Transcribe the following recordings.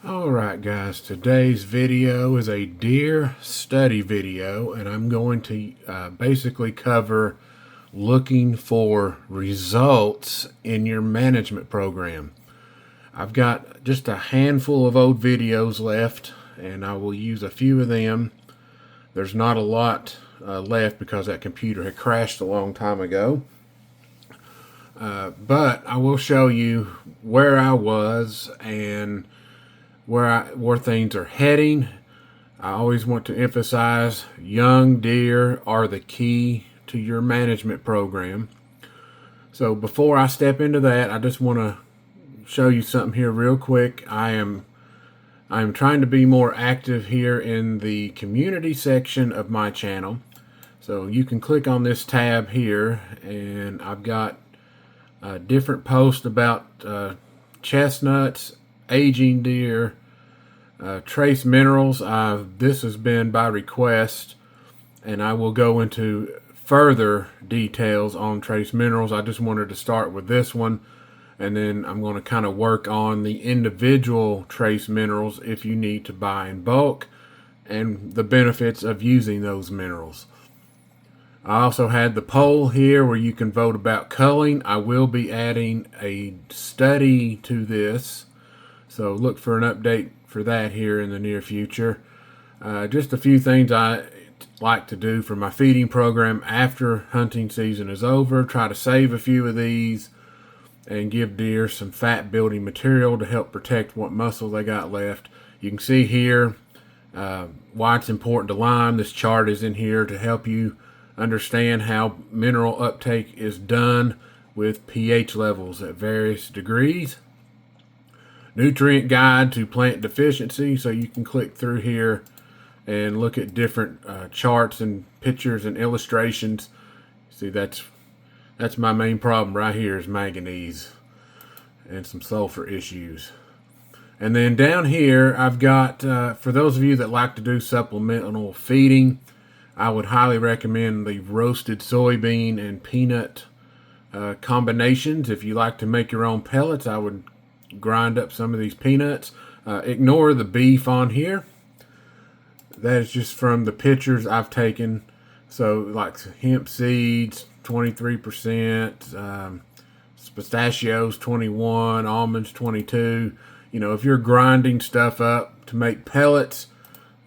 Alright guys, today's video is a deer study video, and I'm going to basically cover looking for results in your management program. I've got just a handful of old videos left, and I will use a few of them. There's not a lot left because that computer had crashed a long time ago. But I will show you where I was and where things are heading. I always want to emphasize young deer are the key to your management program. So before I step into that, I just want to show you something here real quick. I am trying to be more active here in the community section of my channel. So you can click on this tab here, and I've got different posts about chestnuts, aging deer, trace minerals. This has been by request, and I will go into further details on trace minerals. I just wanted to start with this one, and then I'm going to kind of work on the individual trace minerals if you need to buy in bulk and the benefits of using those minerals. I also had the poll here where you can vote about culling. I will be adding a study to this, so look for an update for that here in the near future. Just a few things I like to do for my feeding program after hunting season is over. Try to save a few of these and give deer some fat building material to help protect what muscle they got left. You can see here why it's important to lime. This chart is in here to help you understand how mineral uptake is done with pH levels at various degrees. Nutrient guide to plant deficiency, so you can click through here and look at different charts and pictures and illustrations. See, that's my main problem right here is manganese and some sulfur issues. And then down here I've got for those of you that like to do supplemental feeding, I would highly recommend the roasted soybean and peanut combinations. If you like to make your own pellets, I would grind up some of these peanuts. Ignore the beef on here. That is just from the pictures I've taken. So like hemp seeds, 23%, pistachios, 21, almonds, 22. You know, if you're grinding stuff up to make pellets,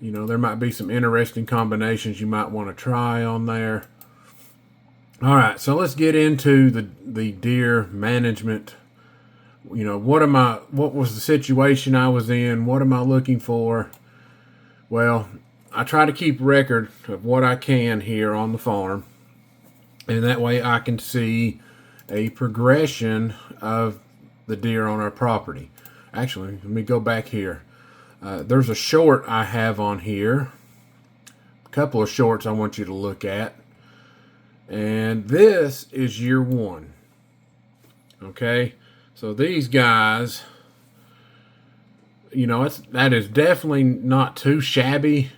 you know, there might be some interesting combinations you might want to try on there. All right, so let's get into the deer management. You know, what was the situation I was in? What am I looking for? Well, I try to keep record of what I can here on the farm, and that way I can see a progression of the deer on our property. Actually, let me go back here. There's a short I have on here, a couple of shorts I want you to look at, and this is year one. Okay, so these guys, you know, that is definitely not too shabby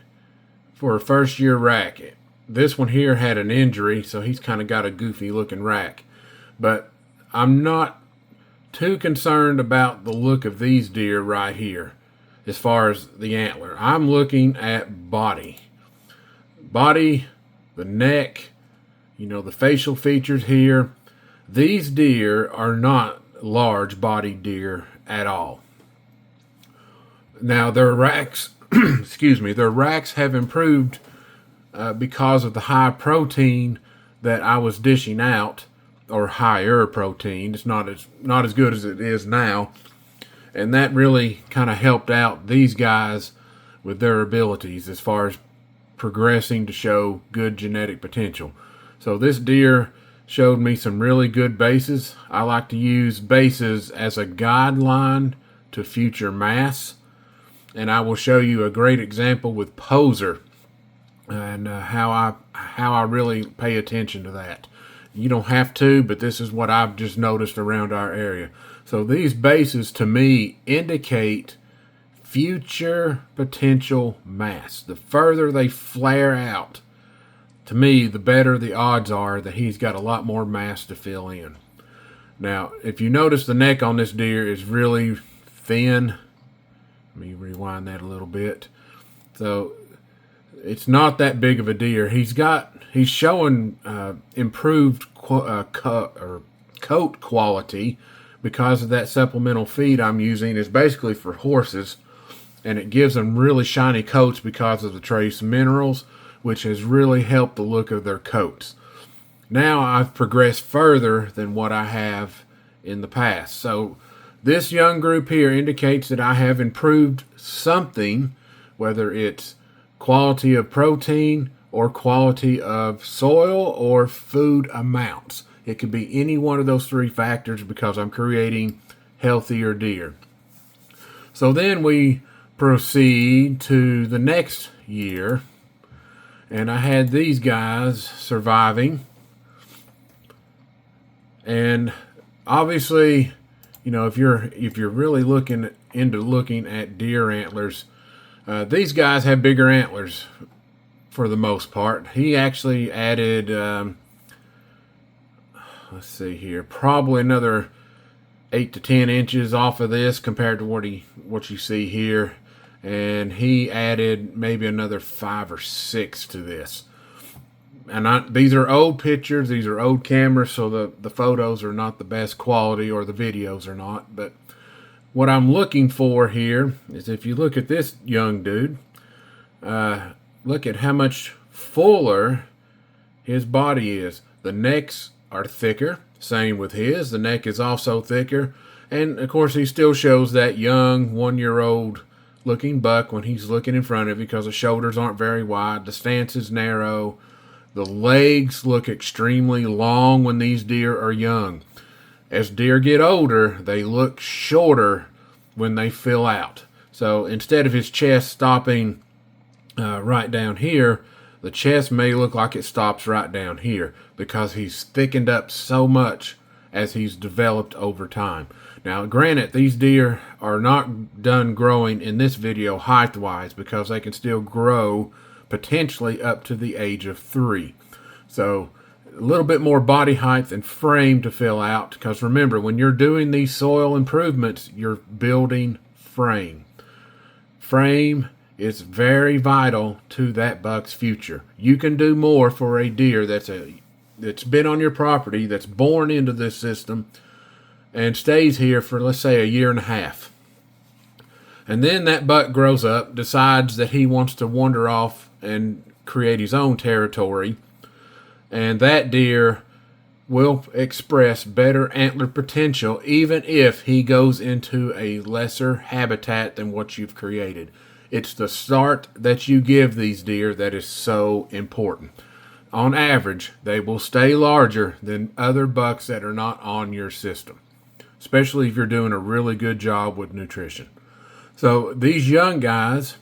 for a first year rack. This one here had an injury, so he's kind of got a goofy looking rack, but I'm not too concerned about the look of these deer right here. As far as the antler, I'm looking at body, the neck, you know, the facial features here. These deer are not large bodied deer at all. Now their racks, excuse me, their racks have improved because of the high protein that I was dishing out, or higher protein. It's not as good as it is now. And that really kind of helped out these guys with their abilities as far as progressing to show good genetic potential. So this deer showed me some really good bases. I like to use bases as a guideline to future mass. And I will show you a great example with poser and how I really pay attention to that. You don't have to, but this is what I've just noticed around our area. So these bases to me indicate future potential mass. The further they flare out, to me, the better the odds are that he's got a lot more mass to fill in. Now, if you notice, the neck on this deer is really thin. Let me rewind that a little bit. So it's not that big of a deer. He's showing improved coat quality because of that supplemental feed I'm using. Is basically for horses, and it gives them really shiny coats because of the trace minerals, which has really helped the look of their coats. Now I've progressed further than what I have in the past. So this young group here indicates that I have improved something, whether it's quality of protein or quality of soil or food amounts. It could be any one of those three factors because I'm creating healthier deer. So then we proceed to the next year, and I had these guys surviving. And obviously, if you're really looking at deer antlers, these guys have bigger antlers for the most part. He actually added, let's see here, probably another 8 to 10 inches off of this compared to what you see here, and he added maybe another 5 or 6 to this. And these are old pictures, these are old cameras, so the photos are not the best quality, or the videos are not. But what I'm looking for here is, if you look at this young dude, look at how much fuller his body is. The necks are thicker, same with his. The neck is also thicker. And of course he still shows that young 1-year-old looking buck when he's looking in front of you, because the shoulders aren't very wide, the stance is narrow. The legs look extremely long when these deer are young. As deer get older, they look shorter when they fill out. So instead of his chest stopping right down here, the chest may look like it stops right down here because he's thickened up so much as he's developed over time. Now, granted, these deer are not done growing in this video height-wise, because they can still grow potentially up to the age of 3. So a little bit more body height and frame to fill out, because remember, when you're doing these soil improvements, you're building frame. Frame is very vital to that buck's future. You can do more for a deer that's been on your property, that's born into this system and stays here for, let's say, a year and a half. And then that buck grows up, decides that he wants to wander off and create his own territory, and that deer will express better antler potential even if he goes into a lesser habitat than what you've created. It's the start that you give these deer that is so important. On average, they will stay larger than other bucks that are not on your system, especially if you're doing a really good job with nutrition. So these young guys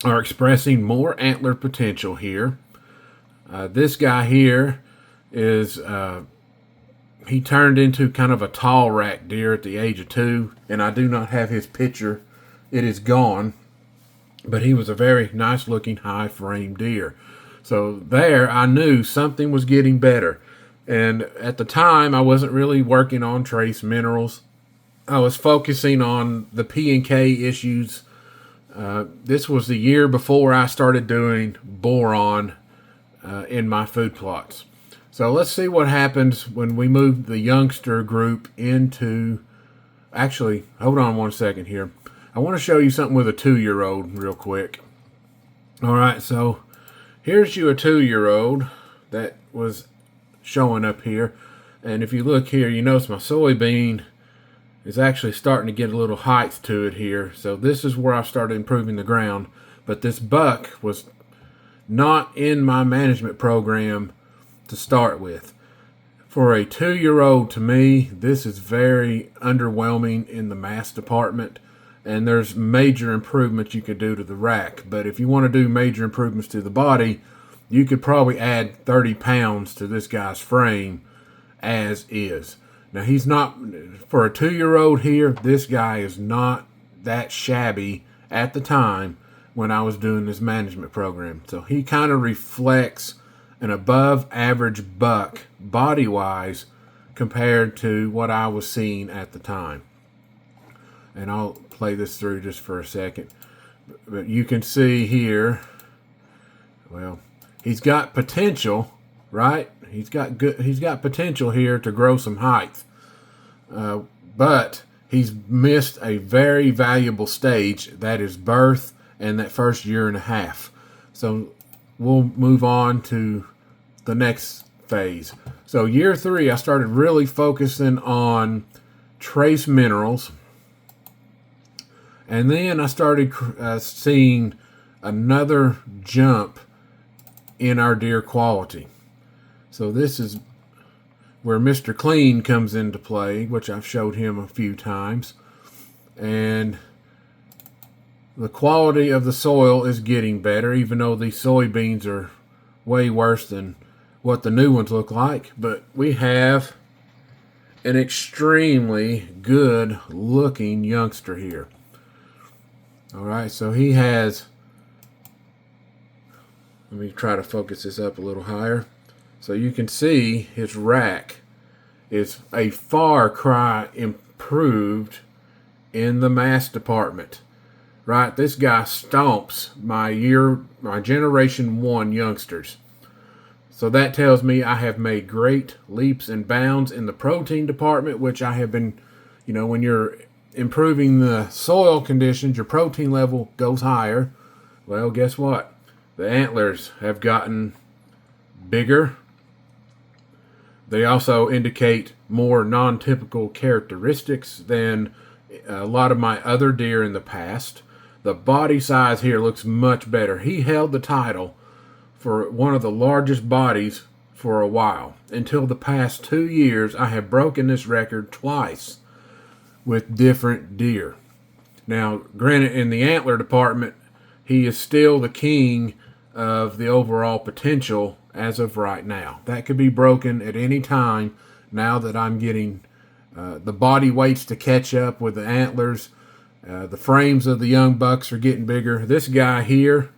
are expressing more antler potential here. This guy here is, he turned into kind of a tall rack deer at the age of 2, and I do not have his picture. It is gone, but he was a very nice looking high frame deer. So there I knew something was getting better. And at the time, I wasn't really working on trace minerals. I was focusing on the P and K issues. This was the year before I started doing boron in my food plots. So let's see what happens when we move the youngster group into... Actually, hold on one second here. I want to show you something with a 2-year-old real quick. All right, so here's you a 2-year-old that was showing up here. And if you look here, you notice my soybean is actually starting to get a little height to it here. So this is where I started improving the ground. But this buck was not in my management program to start with. For a 2-year-old, to me, this is very underwhelming in the mass department. And there's major improvements you could do to the rack. But if you want to do major improvements to the body, you could probably add 30 pounds to this guy's frame as is. Now, he's not, for a 2-year-old here, this guy is not that shabby at the time when I was doing this management program. So he kind of reflects an above average buck body-wise compared to what I was seeing at the time. and I'll play this through just for a second. But you can see here, well, he's got potential, right? He's got potential here to grow some height. But he's missed a very valuable stage, that is birth and that first year and a half. So we'll move on to the next phase. So year 3, I started really focusing on trace minerals. And then I started seeing another jump in our deer quality. So this is where Mr. Clean comes into play, which I've showed him a few times. And the quality of the soil is getting better, even though these soybeans are way worse than what the new ones look like. But we have an extremely good looking youngster here. All right, so he has, let me try to focus this up a little higher. So you can see his rack is a far cry improved in the mass department. Right, this guy stomps my generation 1 youngsters. So that tells me I have made great leaps and bounds in the protein department, which I have been, when you're improving the soil conditions, your protein level goes higher. Well, guess what? The antlers have gotten bigger. They also indicate more non-typical characteristics than a lot of my other deer in the past. The body size here looks much better. He held the title for one of the largest bodies for a while. Until the past 2 years, I have broken this record twice with different deer. Now, granted, in the antler department, he is still the king of the overall potential as of right now. That could be broken at any time now that I'm getting the body weights to catch up with the antlers. The frames of the young bucks are getting bigger. This guy here,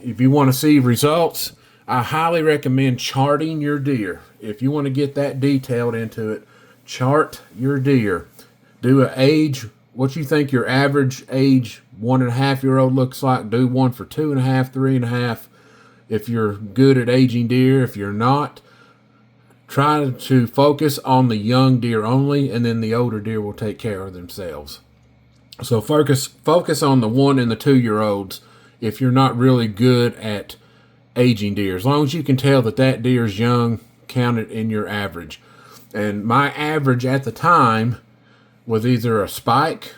if you want to see results, I highly recommend charting your deer. If you want to get that detailed into it, chart your deer. Do an age, what you think your average age 1.5-year-old looks like. Do one for 2.5, 3.5. If you're good at aging deer, if you're not, try to focus on the young deer only, and then the older deer will take care of themselves. So focus on the 1 and the 2-year-olds if you're not really good at aging deer. As long as you can tell that deer is young, count it in your average. And my average at the time was either a spike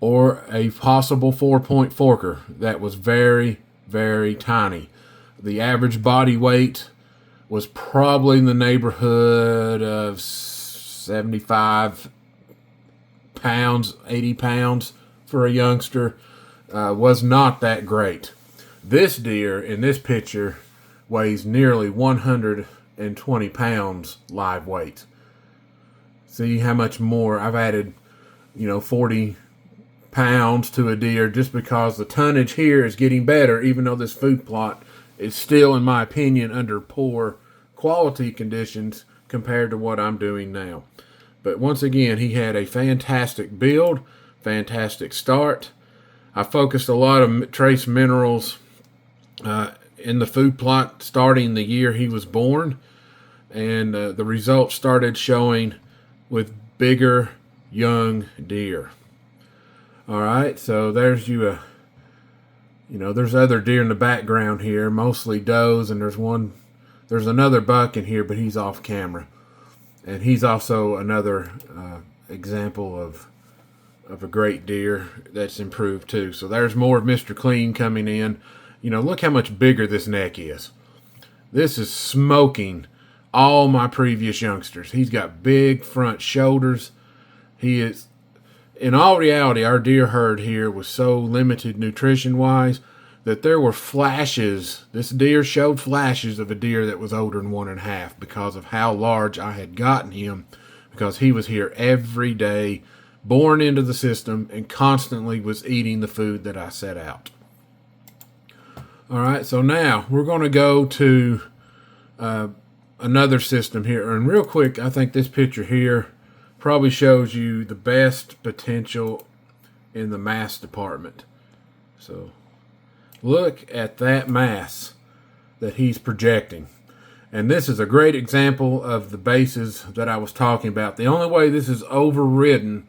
or a possible 4-point forker that was very, very tiny. The average body weight was probably in the neighborhood of 75 pounds, 80 pounds for a youngster. Was not that great. This deer in this picture weighs nearly 120 pounds live weight. See how much more I've added, 40 pounds to a deer just because the tonnage here is getting better, even though this food plot is still, in my opinion, under poor quality conditions compared to what I'm doing now. But once again, he had a fantastic build, fantastic start. I focused a lot of trace minerals in the food plot starting the year he was born, and the results started showing with bigger young deer. All right, so there's there's other deer in the background here, mostly does, and there's another buck in here, but he's off camera. And he's also another example of a great deer that's improved too. So there's more of Mr. Clean coming in. Look how much bigger this neck is. This is smoking all my previous youngsters. He's got big front shoulders. He is, in all reality, our deer herd here was so limited nutrition-wise that there were flashes. This deer showed flashes of a deer that was older than 1.5 because of how large I had gotten him, because he was here every day, born into the system, and constantly was eating the food that I set out. All right, so now we're going to go to another system here. And real quick, I think this picture here probably shows you the best potential in the mass department. So look at that mass that he's projecting. And this is a great example of the bases that I was talking about. The only way this is overridden,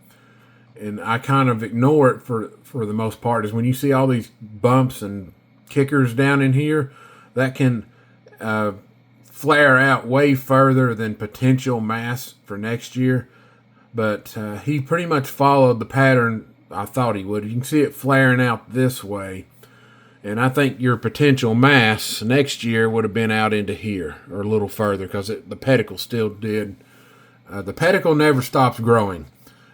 and I kind of ignore it for the most part, is when you see all these bumps and kickers down in here, that can flare out way further than potential mass for next year. But he pretty much followed the pattern I thought he would. You can see it flaring out this way. And I think your potential mass next year would have been out into here or a little further, because the pedicle still did. The pedicle never stops growing.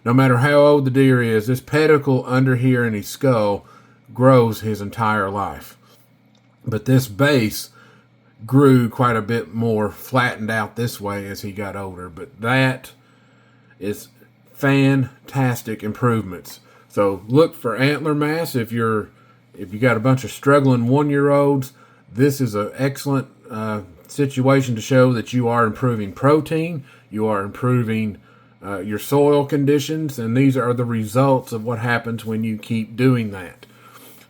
No matter how old the deer is, this pedicle under here in his skull grows his entire life. But this base grew quite a bit more, flattened out this way as he got older. But that is fantastic improvements. So look for antler mass. If you got a bunch of struggling 1-year-olds, this is an excellent situation to show that you are improving protein, you are improving your soil conditions, and these are the results of what happens when you keep doing that.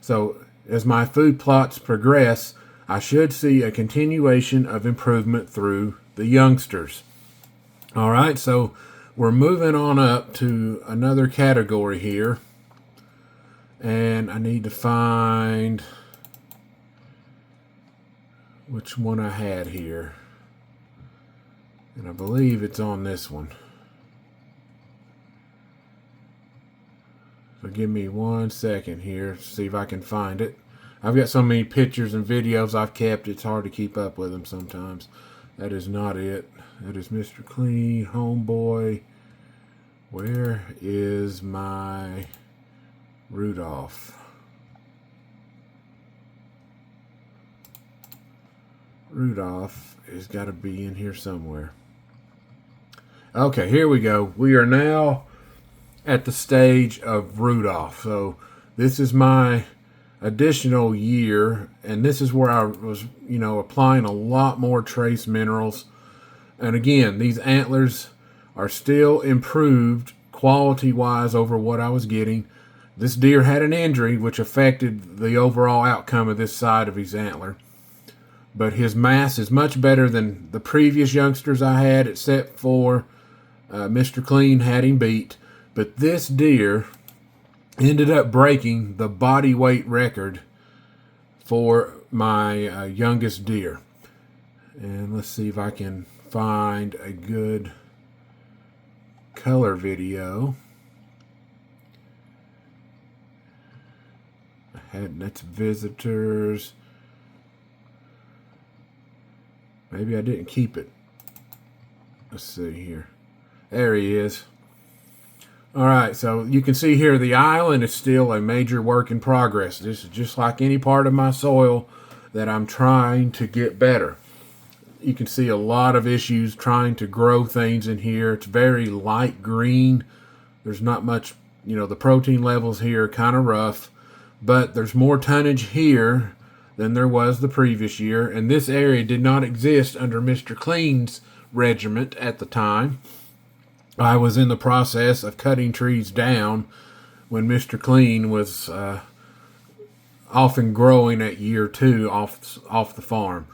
So as my food plots progress, I should see a continuation of improvement through the youngsters. All right, so we're moving on up to another category here. And I need to find which one I had here. And I believe it's on this one. So give me 1 second here to see if I can find it. I've got so many pictures and videos I've kept, it's hard to keep up with them sometimes. That is not it. That is Mr. Clean, Homeboy. Where is my Rudolph? Rudolph has got to be in here somewhere. Okay, here we go. We are now at the stage of Rudolph. So this is my additional year, and this is where I was, applying a lot more trace minerals. And again, these antlers are still improved quality-wise over what I was getting. This deer had an injury which affected the overall outcome of this side of his antler. But his mass is much better than the previous youngsters I had, except for Mr. Clean had him beat. But this deer ended up breaking the body weight record for my youngest deer. And let's see if I can find a good color video. That's visitors. Maybe I didn't keep it. Let's see here. There he is. All right, so you can see here the island is still a major work in progress. This is just like any part of my soil that I'm trying to get better. You can see a lot of issues trying to grow things in here. It's very light green. There's not much, the protein levels here are kind of rough. But there's more tonnage here than there was the previous year. And this area did not exist under Mr. Clean's regiment at the time. I was in the process of cutting trees down when Mr. Clean was often growing at year 2 off the farm.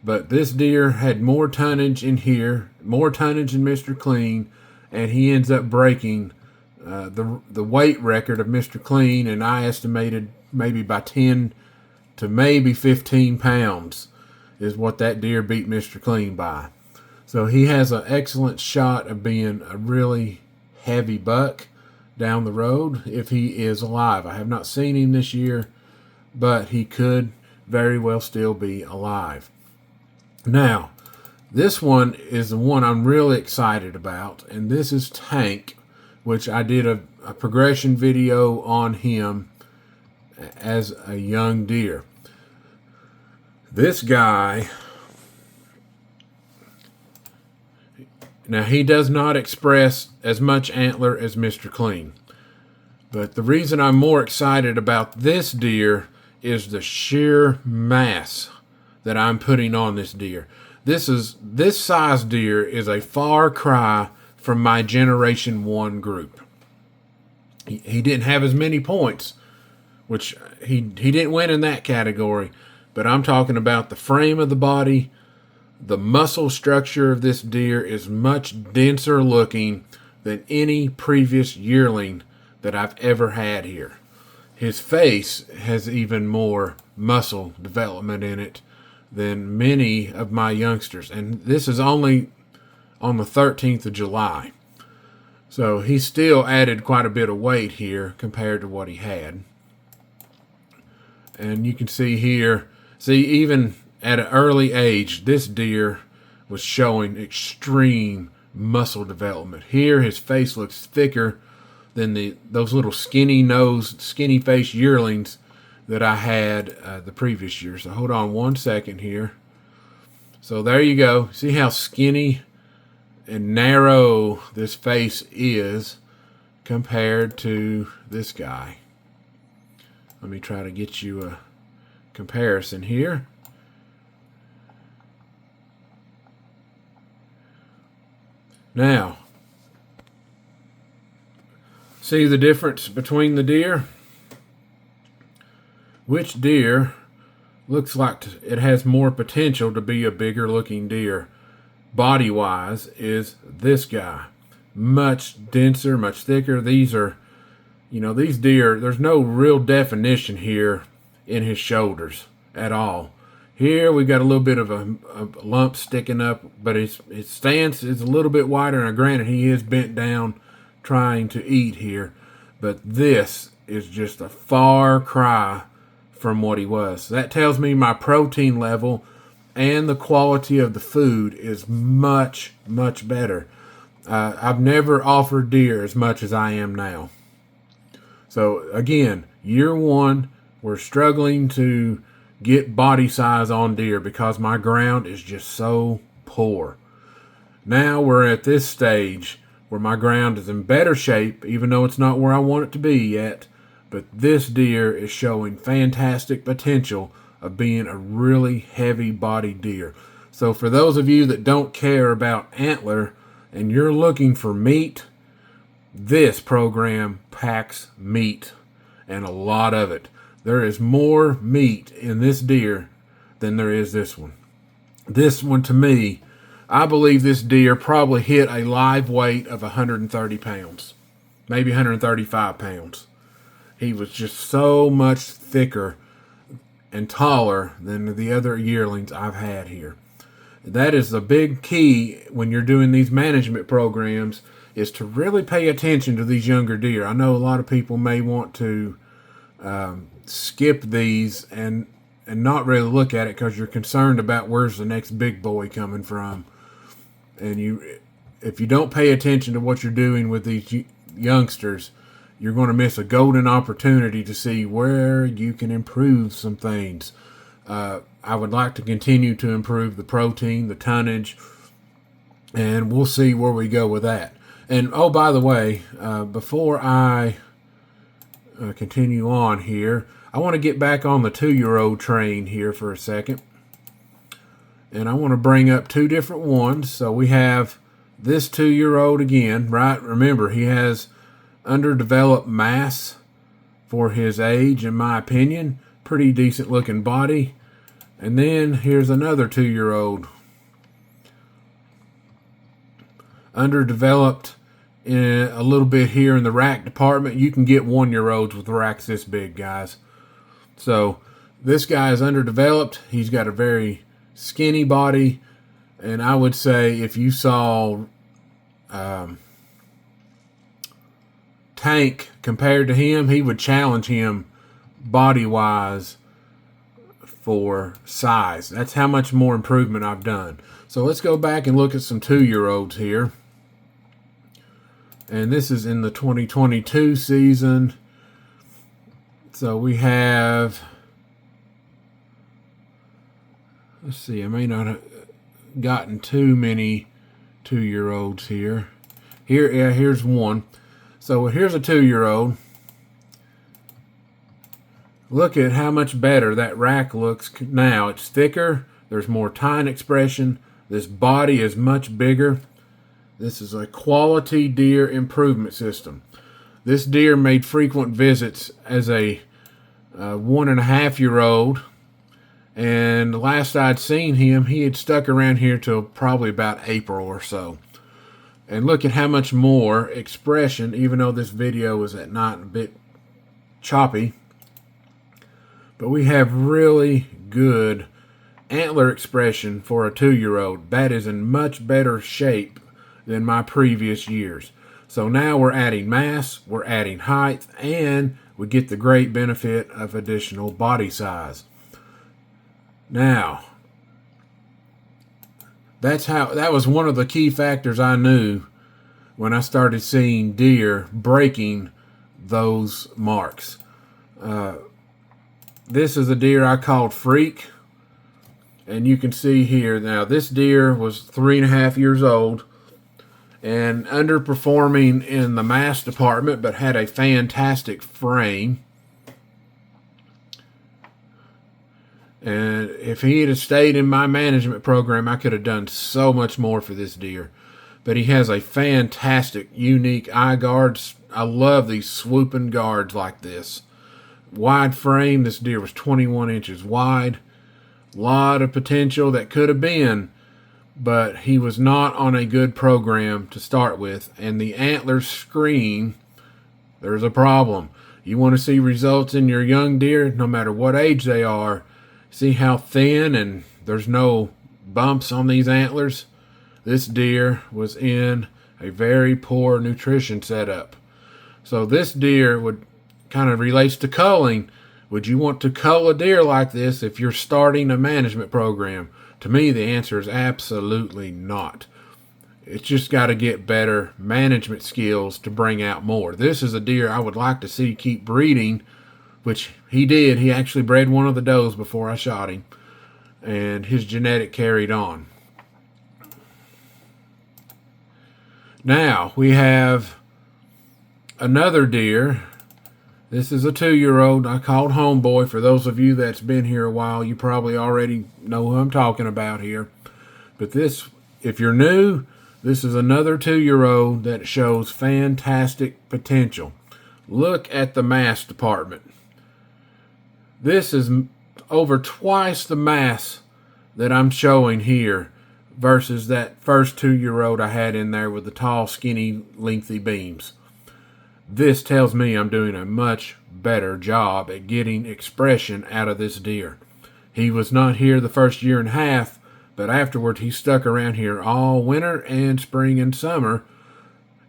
But this deer had more tonnage in here, more tonnage than Mr. Clean, and he ends up breaking the weight record of Mr. Clean, and I estimated maybe by 10 to maybe 15 pounds is what that deer beat Mr. Clean by. So he has an excellent shot of being a really heavy buck down the road if he is alive. I have not seen him this year, but he could very well still be alive. Now, this one is the one I'm really excited about, and this is Tank, which I did a progression video on him as a young deer. This guy, now he does not express as much antler as Mr. Clean, but the reason I'm more excited about this deer is the sheer mass that I'm putting on this deer. This size deer is a far cry from my Generation 1 group. He didn't have as many points, which he didn't win in that category, but I'm talking about the frame of the body. The muscle structure of this deer is much denser looking than any previous yearling that I've ever had here. His face has even more muscle development in it than many of my youngsters. And this is only on the 13th of July. So he still added quite a bit of weight here compared to what he had. And you can see here, even at an early age, this deer was showing extreme muscle development. Here, his face looks thicker than those little skinny-nosed, skinny-faced yearlings that I had the previous year. So hold on one second here. So there you go. See how skinny and narrow this face is compared to this guy. Let me try to get you a comparison here. Now, see the difference between the deer? Which deer looks like it has more potential to be a bigger looking deer? Body-wise is this guy. Much denser, much thicker. These are, these deer, there's no real definition here in his shoulders at all. Here we got a little bit of a lump sticking up, but his stance is a little bit wider. And granted, he is bent down trying to eat here, but this is just a far cry from what he was. So that tells me my protein level and the quality of the food is much, much better. I've never offered deer as much as I am now. So again, year one, we're struggling to get body size on deer because my ground is just so poor. Now we're at this stage where my ground is in better shape, even though it's not where I want it to be yet. But this deer is showing fantastic potential of being a really heavy-bodied deer. So for those of you that don't care about antler and you're looking for meat, this program packs meat, and a lot of it. There is more meat in this deer than there is this one. This one, to me, I believe this deer probably hit a live weight of 130 pounds, maybe 135 pounds. He was just so much thicker and taller than the other yearlings I've had here. That is the big key when you're doing these management programs, is to really pay attention to these younger deer. I know a lot of people may want to skip these and not really look at it because you're concerned about where's the next big boy coming from. And if you don't pay attention to what you're doing with these youngsters, you're going to miss a golden opportunity to see where you can improve some things. I would like to continue to improve the protein, the tonnage, and we'll see where we go with that. And oh, by the way, before I continue on here, I want to get back on the 2-year-old train here for a second. And I want to bring up two different ones. So we have this 2-year-old again, right? Remember, he has underdeveloped mass for his age, in my opinion. Pretty decent looking body. And then here's another 2-year-old. Underdeveloped a little bit here in the rack department. You can get 1-year-olds with racks this big, guys. So this guy is underdeveloped. He's got a very skinny body. And I would say if you saw Tank compared to him, he would challenge him body-wise for size. That's how much more improvement I've done. So let's go back and look at some 2-year-olds here. And this is in the 2022 season. So we have, let's see, I may not have gotten too many 2-year-olds here. Here's one. So here's a 2-year-old. Look at how much better that rack looks now. It's thicker. There's more tine expression. This body is much bigger. This is a quality deer improvement system. This deer made frequent visits as a 1.5-year-old, and the last I'd seen him, he had stuck around here till probably about April or so. And look at how much more expression, even though this video was at night a bit choppy, but we have really good antler expression for a 2-year-old. That is in much better shape than my previous years. So now we're adding mass, we're adding height, and we get the great benefit of additional body size. Now, that was one of the key factors I knew when I started seeing deer breaking those marks. This is a deer I called Freak, and you can see here now this deer was 3.5 years old and underperforming in the mass department, but had a fantastic frame. And if he had stayed in my management program, I could have done so much more for this deer. But he has a fantastic, unique eye guards. I love these swooping guards like this. Wide frame. This deer was 21 inches wide. A lot of potential that could have been, but he was not on a good program to start with. And the antlers screen, there's a problem. You want to see results in your young deer, no matter what age they are. See how thin and there's no bumps on these antlers? This deer was in a very poor nutrition setup. So this deer would kind of relates to culling. Would you want to cull a deer like this if you're starting a management program? To me, the answer is absolutely not. It's just got to get better management skills to bring out more. This is a deer I would like to see keep breeding, which he did. He actually bred one of the does before I shot him, and his genetic carried on. Now we have another deer. This is a 2-year-old I called Homeboy. For those of you that's been here a while, you probably already know who I'm talking about here. But this, if you're new, this is another 2-year-old that shows fantastic potential. Look at the mass department. This is over twice the mass that I'm showing here versus that first 2-year-old I had in there with the tall, skinny, lengthy beams. This tells me I'm doing a much better job at getting expression out of this deer. He was not here the first 1.5 years, but afterward he stuck around here all winter and spring and summer,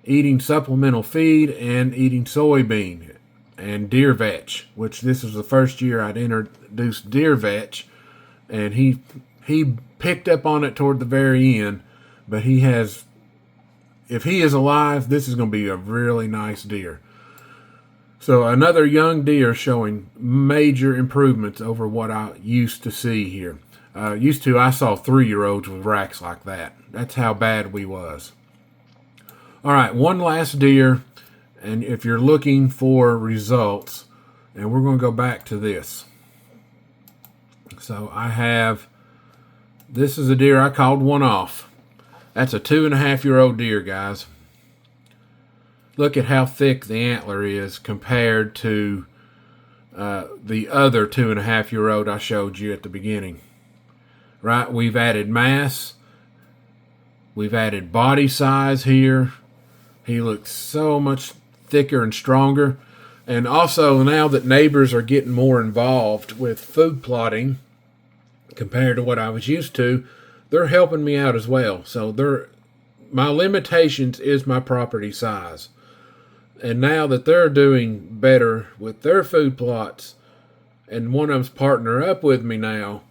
eating supplemental feed and eating soybean and deer vetch, which this is the first year I'd introduced deer vetch, and he picked up on it toward the very end, but he has, if he is alive, this is going to be a really nice deer. So another young deer showing major improvements over what I used to see here. I saw 3-year-olds with racks like that. That's how bad we was. All right, one last deer, and if you're looking for results, and we're going to go back to this. So this is a deer I called One Off. That's a 2.5-year-old deer, guys. Look at how thick the antler is compared to the other 2.5-year-old I showed you at the beginning. Right, we've added mass. We've added body size here. He looks so much thicker and stronger. And also, now that neighbors are getting more involved with food plotting compared to what I was used to, they're helping me out as well. So my limitations is my property size. And now that they're doing better with their food plots, and one of them's partner up with me now,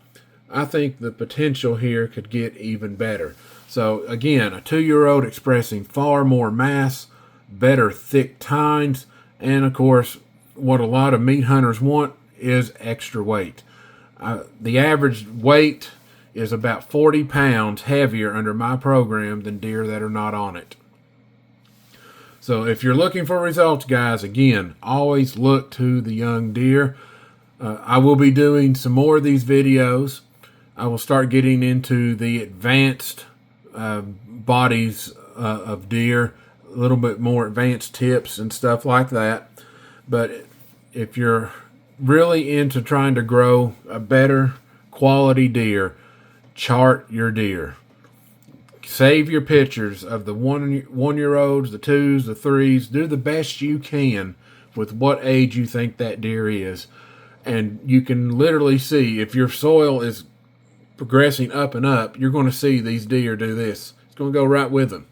I think the potential here could get even better. So again, a 2-year-old expressing far more mass, better thick tines, and of course, what a lot of meat hunters want is extra weight. The average weight is about 40 pounds heavier under my program than deer that are not on it. So if you're looking for results, guys, again, always look to the young deer. I will be doing some more of these videos. I will start getting into the advanced bodies of deer, a little bit more advanced tips and stuff like that. But if you're really into trying to grow a better quality deer, chart your deer. Save your pictures of the 1 year olds, the 2s, the 3s. Do the best you can with what age you think that deer is. And you can literally see if your soil is progressing up and up, you're going to see these deer do this. It's going to go right with them.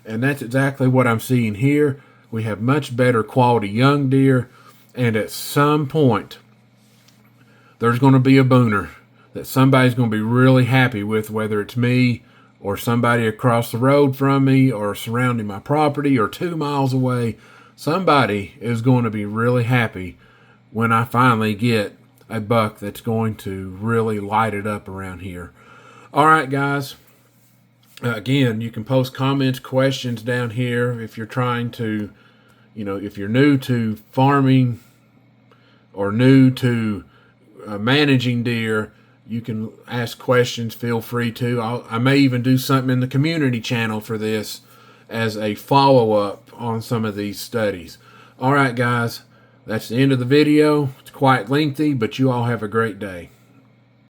And that's exactly what I'm seeing here. We have much better quality young deer. And at some point, there's going to be a booner that somebody's going to be really happy with, whether it's me or somebody across the road from me or surrounding my property or 2 miles away. Somebody is going to be really happy when I finally get a buck that's going to really light it up around here. All right, guys. Again, you can post comments, questions down here if you're trying to, if you're new to farming or new to managing deer. You can ask questions. Feel free to. I may even do something in the community channel for this as a follow-up on some of these studies. All right, guys. That's the end of the video. It's quite lengthy, but you all have a great day.